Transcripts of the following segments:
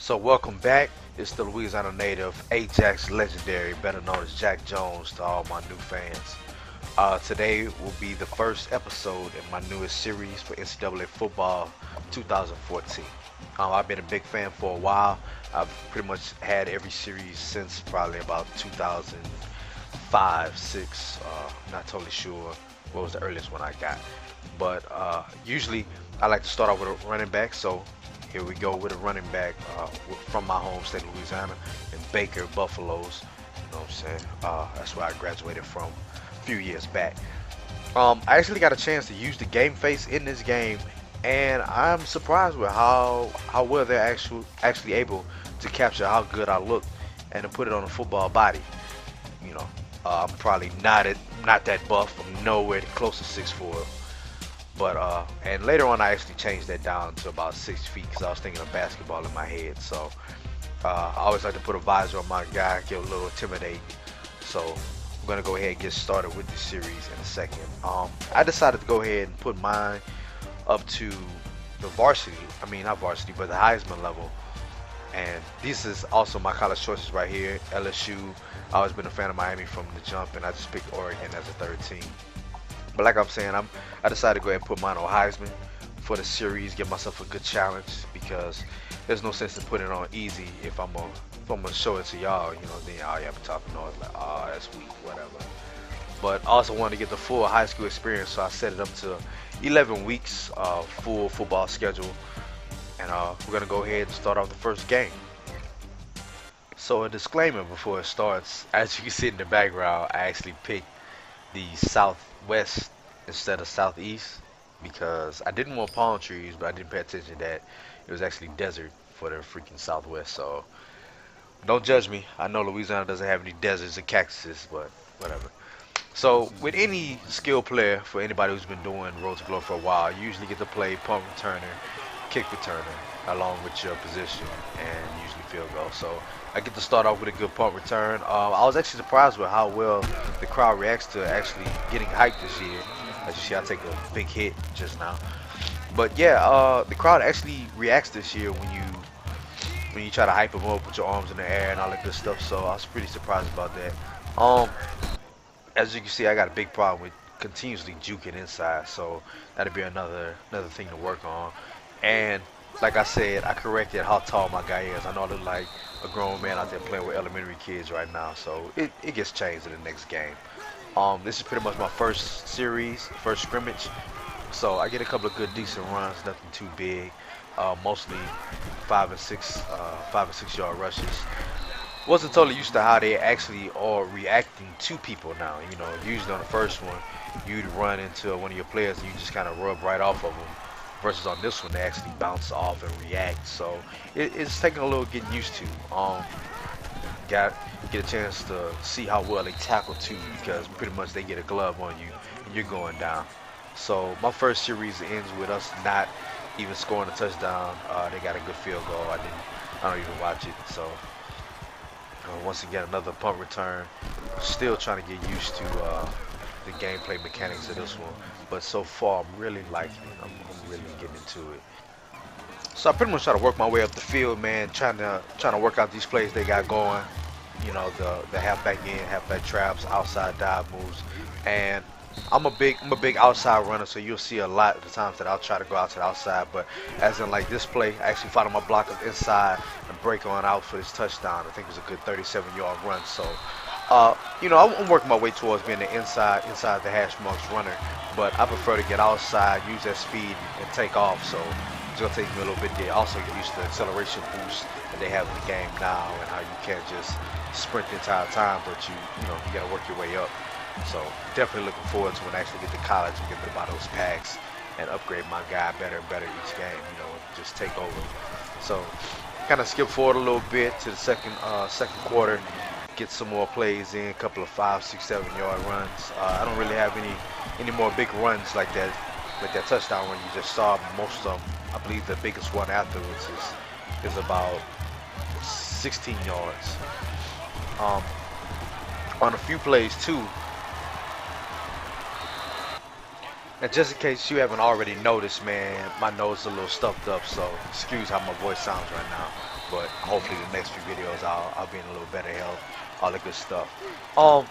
So welcome back. It's the Louisiana native Ajax legendary, better known as Jack Jones to all my new fans. Today will be the first episode in my newest series for NCAA football 2014. I've been a big fan for a while. I've pretty much had every series since probably about 2005, 6. Not totally sure what was the earliest one I got. But usually I like to start off with a running back. So here we go with a running back from my home state, Louisiana, in Baker, Buffaloes. You know what I'm saying? That's where I graduated from a few years back. I actually got a chance to use the game face in this game, and I'm surprised with how well they're actually able to capture how good I look and to put it on a football body. You know, I'm probably not that buff. I'm nowhere close to 6'4". But and later on I actually changed that down to about 6 feet because I was thinking of basketball in my head. So I always like to put a visor on my guy, get a little intimidating. So I'm gonna go ahead and get started with this series in a second. I decided to go ahead and put mine up to the varsity. I mean not varsity, but the Heisman level. And this is also my college choices right here. LSU. I always been a fan of Miami from the jump, and I just picked Oregon as a third team. But like I'm saying, I decided to go ahead and put mine on Heisman for the series, give myself a good challenge because there's no sense in putting it on easy if I'm gonna show it to y'all, then y'all be talking noise like, oh, that's weak, whatever. But I also wanted to get the full high school experience, so I set it up to 11 weeks, full football schedule, and we're gonna go ahead and start off the first game. So a disclaimer before it starts, as you can see in the background, I actually picked the southwest instead of southeast because I didn't want palm trees, but I didn't pay attention that it was actually desert for the freaking southwest. So don't judge me. I know Louisiana doesn't have any deserts and cactuses, but whatever. So with any skill player, for anybody who's been doing Road to Glory for a while, you usually get to play punt returner, kick returner, along with your position, and usually field goal. So I get to start off with a good punt return. I was actually surprised with how well the crowd reacts to actually getting hyped this year. As you see, I take a big hit just now. But yeah, the crowd actually reacts this year when you try to hype them up, put your arms in the air and all that good stuff. So I was pretty surprised about that. As you can see, I got a big problem with continuously juking inside, so that'll be another thing to work on. And like I said, I corrected how tall my guy is. I know I look like a grown man out there playing with elementary kids right now, so it gets changed in the next game. This is pretty much my first series, first scrimmage, so I get a couple of good, decent runs, nothing too big, mostly 5 and 6 yard rushes. Wasn't totally used to how they actually are reacting to people now. Usually on the first one, you'd run into one of your players and you just kind of rub right off of them. Versus on this one, they actually bounce off and react. So it's taking a little getting used to. Get a chance to see how well they tackle too, because pretty much they get a glove on you and you're going down. So my first series ends with us not even scoring a touchdown. They got a good field goal. I don't even watch it. So once again, another punt return. Still trying to get used to the gameplay mechanics of this one, but so far I'm really liking it. I'm really getting into it. So I pretty much try to work my way up the field, man, trying to work out these plays they got going. The halfback in, halfback traps, outside dive moves, and I'm a big outside runner, so you'll see a lot of the times that I'll try to go out to the outside. But as in like this play, I actually follow my block up inside and break on out for this touchdown. I think it was a good 37-yard run. So I'm working my way towards being the inside the hash marks runner, but I prefer to get outside, use that speed, and take off. So it's gonna take me a little bit to also get used to the acceleration boost that they have in the game now, and how you can't just sprint the entire time, but you gotta work your way up. So definitely looking forward to when I actually get to college and get to buy those packs and upgrade my guy better and better each game. Just take over. So kind of skip forward a little bit to the second quarter. Get some more plays in, a couple of 5, 6, 7 yard runs. I don't really have any more big runs like that touchdown run you just saw. Most of them, I believe the biggest one afterwards is about 16 yards. On a few plays too, And just in case you haven't already noticed, man, my nose is a little stuffed up, so excuse how my voice sounds right now. But hopefully the next few videos I'll be in a little better health, all the good stuff. Um,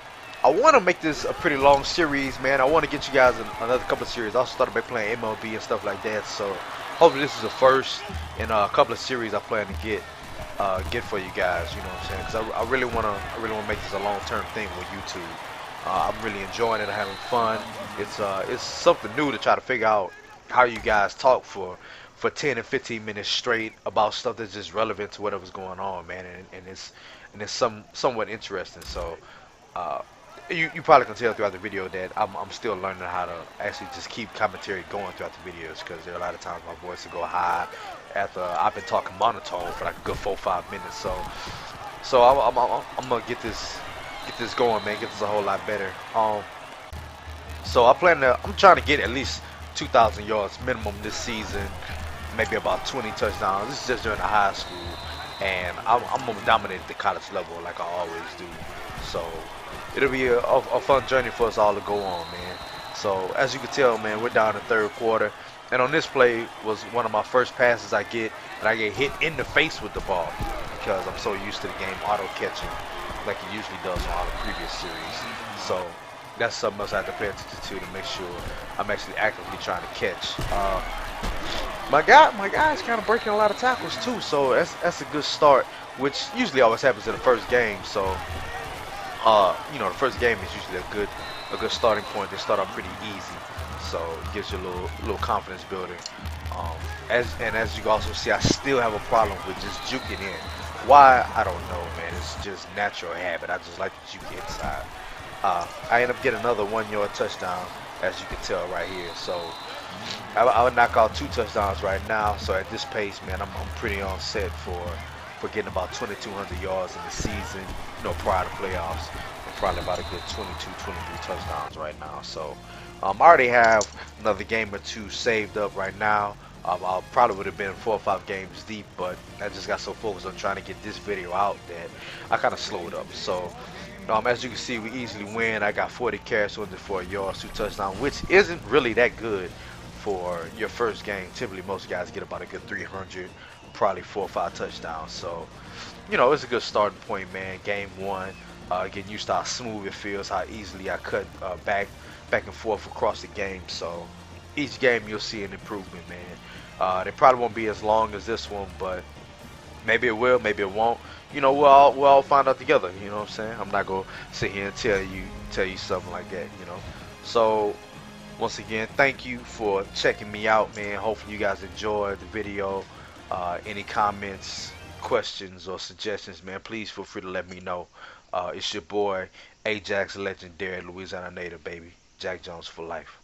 I want to make this a pretty long series, man. I want to get you guys another couple of series. I also started by playing MLB and stuff like that, so hopefully this is the first in a couple of series I plan to get for you guys. You know what I'm saying? Because I really wanna make this a long-term thing with YouTube. I'm really enjoying it. I'm having fun. It's something new to try to figure out how you guys talk for 10 and 15 minutes straight about stuff that's just relevant to whatever's going on, man. And it's somewhat interesting. So uh, you probably can tell throughout the video that I'm still learning how to actually just keep commentary going throughout the videos, because there are a lot of times my voice will go high after I've been talking monotone for like a good 4 or 5 minutes. So I'm gonna get this going, man. Get this a whole lot better. So I'm trying to get at least 2,000 yards minimum this season, maybe about 20 touchdowns. This is just during the high school, and I'm gonna dominate the college level like I always do. So it'll be a fun journey for us all to go on, man. So as you can tell, man, we're down in the third quarter, and on this play was one of my first passes I get, and I get hit in the face with the ball because I'm so used to the game auto catching like it usually does on all the previous series. So that's something else I have to pay attention to make sure I'm actually actively trying to catch. My guy's kind of breaking a lot of tackles too, so that's a good start, which usually always happens in the first game. So the first game is usually a good starting point. They start off pretty easy, so it gives you a little confidence building. As you can also see, I still have a problem with just juking in. Why? I don't know, man. It's just natural habit. I just like to juke inside. I end up getting another 1 yard touchdown, as you can tell right here. So I would knock out 2 touchdowns right now. So at this pace, man, I'm pretty on set for getting about 2,200 yards in the season, prior to playoffs, and probably about a good 22, 23 touchdowns right now. So I already have another game or two saved up right now. I probably would have been 4 or 5 games deep, but I just got so focused on trying to get this video out that I kind of slowed up. So as you can see, we easily win. I got 40 carries, 104 yards, 2 touchdowns, which isn't really that good for your first game. Typically, most guys get about a good 300, probably 4 or 5 touchdowns. So, it's a good starting point, man. Game 1, getting used to how smooth it feels, how easily I cut back and forth across the game. So, each game you'll see an improvement, man. They probably won't be as long as this one, but maybe it will, maybe it won't. We'll all find out together. You know what I'm saying? I'm not gonna sit here and tell you something like that. So once again, thank you for checking me out, man. Hopefully you guys enjoyed the video. Any comments, questions, or suggestions, man, please feel free to let me know. It's your boy Ajax Legendary, Louisiana native, baby. Jack Jones for life.